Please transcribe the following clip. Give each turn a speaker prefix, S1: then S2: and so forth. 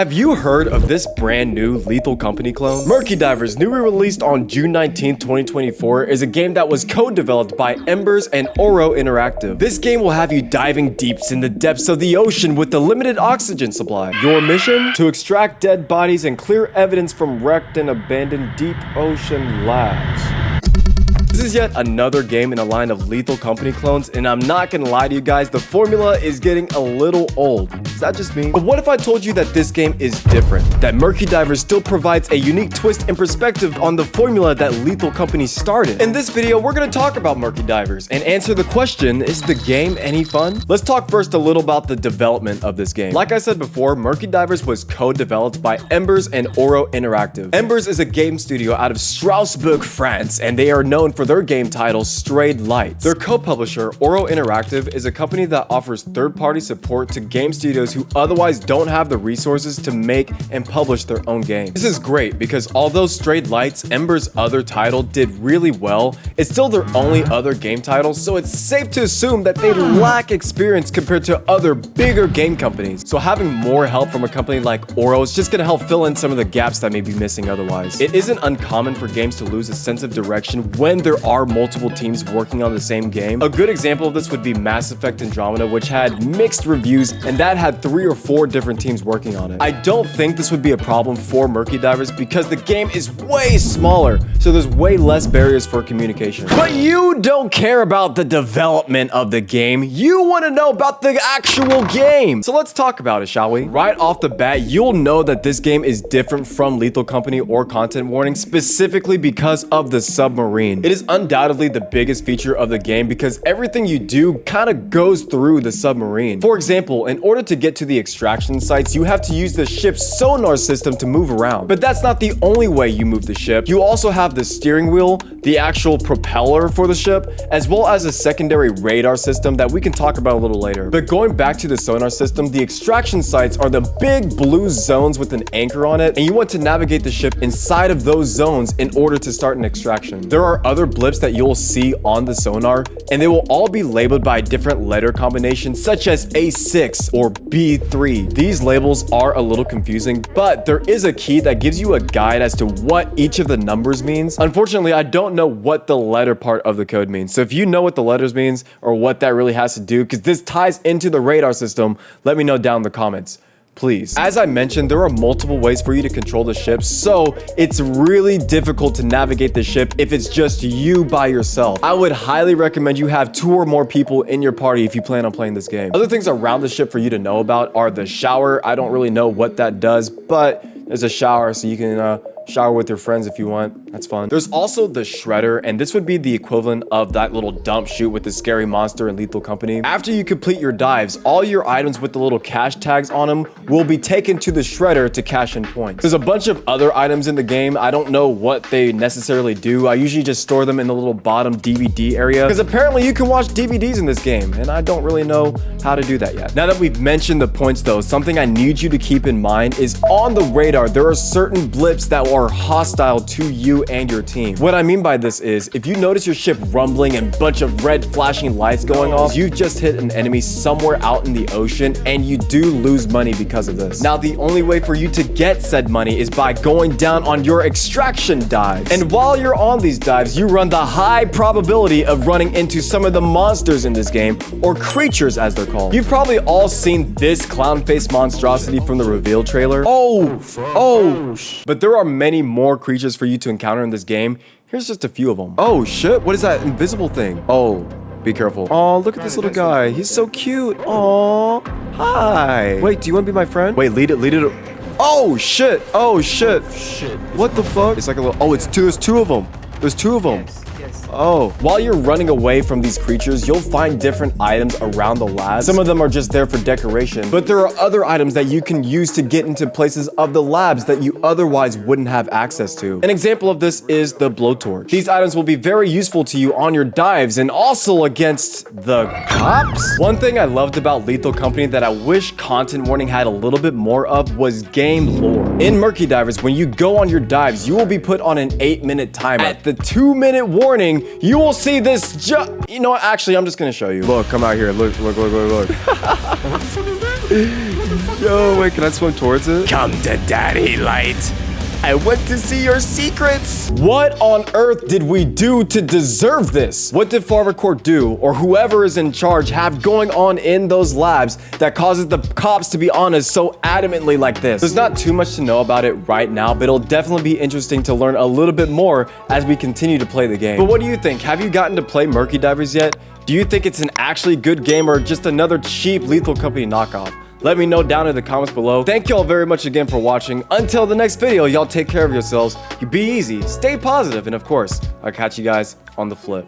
S1: Have you heard of this brand new Lethal Company clone? Murky Divers, newly released on June 19, 2024, is a game that was co-developed by Embers and Oro Interactive. This game will have you diving deeps in the depths of the ocean with the limited oxygen supply. Your mission? To extract dead bodies and clear evidence from wrecked and abandoned deep ocean labs. This is yet another game in a line of Lethal Company clones, and I'm not gonna lie to you guys, the formula is getting a little old. Is that just me? But what if I told you that this game is different? That Murky Divers still provides a unique twist and perspective on the formula that Lethal Company started. In this video, we're gonna talk about Murky Divers and answer the question, is the game any fun? Let's talk first a little about the development of this game. Like I said before, Murky Divers was co-developed by Embers and Oro Interactive. Embers is a game studio out of Strasbourg, France, and they are known for their game title Strayed Lights. Their co-publisher, Oro Interactive, is a company that offers third-party support to game studios who otherwise don't have the resources to make and publish their own games. This is great because although Strayed Lights, Embers' other title, did really well, it's still their only other game title, so it's safe to assume that they lack experience compared to other bigger game companies. So having more help from a company like Oro is just gonna help fill in some of the gaps that may be missing otherwise. It isn't uncommon for games to lose a sense of direction when there are multiple teams working on the same game. A good example of this would be Mass Effect Andromeda, which had mixed reviews and that had 3 or 4 different teams working on it. I don't think this would be a problem for Murky Divers because the game is way smaller, so there's way less barriers for communication. But you don't care about the development of the game, you want to know about the actual game. So let's talk about it, shall we? Right off the bat, you'll know that this game is different from Lethal Company or Content Warning specifically because of the submarine. It is undoubtedly the biggest feature of the game because everything you do kind of goes through the submarine. For example, in order to get to the extraction sites, you have to use the ship's sonar system to move around. But that's not the only way you move the ship. You also have the steering wheel, the actual propeller for the ship, as well as a secondary radar system that we can talk about a little later. But going back to the sonar system, the extraction sites are the big blue zones with an anchor on it, and you want to navigate the ship inside of those zones in order to start an extraction. There are other blips that you'll see on the sonar, and they will all be labeled by different letter combinations such as A6 or B3. These labels are a little confusing, but there is a key that gives you a guide as to what each of the numbers means. Unfortunately, I don't know what the letter part of the code means, so if you know what the letters means or what that really has to do, because this ties into the radar system, let me know down in the comments. Please. As I mentioned, there are multiple ways for you to control the ship, so it's really difficult to navigate the ship if it's just you by yourself. I would highly recommend you have 2 or more people in your party if you plan on playing this game. Other things around the ship for you to know about are the shower. I don't really know what that does, but there's a shower so you can shower with your friends if you want. That's fun. There's also the shredder, and this would be the equivalent of that little dump chute with the scary monster in Lethal Company. After you complete your dives, all your items with the little cash tags on them will be taken to the shredder to cash in points. There's a bunch of other items in the game. I don't know what they necessarily do. I usually just store them in the little bottom DVD area because apparently you can watch DVDs in this game, and I don't really know how to do that yet. Now that we've mentioned the points though, something I need you to keep in mind is on the radar, there are certain blips that are hostile to you and your team. What I mean by this is, if you notice your ship rumbling and a bunch of red flashing lights going off, you just hit an enemy somewhere out in the ocean and you do lose money because of this. Now, the only way for you to get said money is by going down on your extraction dives. And while you're on these dives, you run the high probability of running into some of the monsters in this game, or creatures as they're called. You've probably all seen this clown face monstrosity from the reveal trailer. But there are many more creatures for you to encounter in this game. Here's just a few of them. Oh shit, what is that invisible thing? Oh, be careful. Oh, look at this little guy. He's so cute. Oh, hi. Wait, do you want to be my friend? Wait, lead it. Oh shit. Oh shit. What the fuck? It's like a little, there's 2 of them. There's 2 of them. Oh, while you're running away from these creatures, you'll find different items around the labs. Some of them are just there for decoration, but there are other items that you can use to get into places of the labs that you otherwise wouldn't have access to. An example of this is the blowtorch. These items will be very useful to you on your dives and also against the cops. One thing I loved about Lethal Company that I wish Content Warning had a little bit more of was game lore. In Murky Divers, when you go on your dives, you will be put on an 8-minute timer. At the 2-minute warning, you will see this you know what? Actually, I'm just gonna show you. Look, come out here. Look.
S2: What the fuck is that?
S1: Yo, wait, can I swim towards it?
S2: Come to Daddy Light. I want to see your secrets.
S1: What on earth did we do to deserve this? What did Farmer Court do, or whoever is in charge, have going on in those labs that causes the cops to be on us so adamantly like this? There's not too much to know about it right now, but it'll definitely be interesting to learn a little bit more as we continue to play the game. But what do you think? Have you gotten to play Murky Divers yet? Do you think it's an actually good game or just another cheap Lethal Company knockoff? Let me know down in the comments below. Thank y'all very much again for watching. Until the next video, y'all take care of yourselves. You be easy, stay positive, and of course, I'll catch you guys on the flip.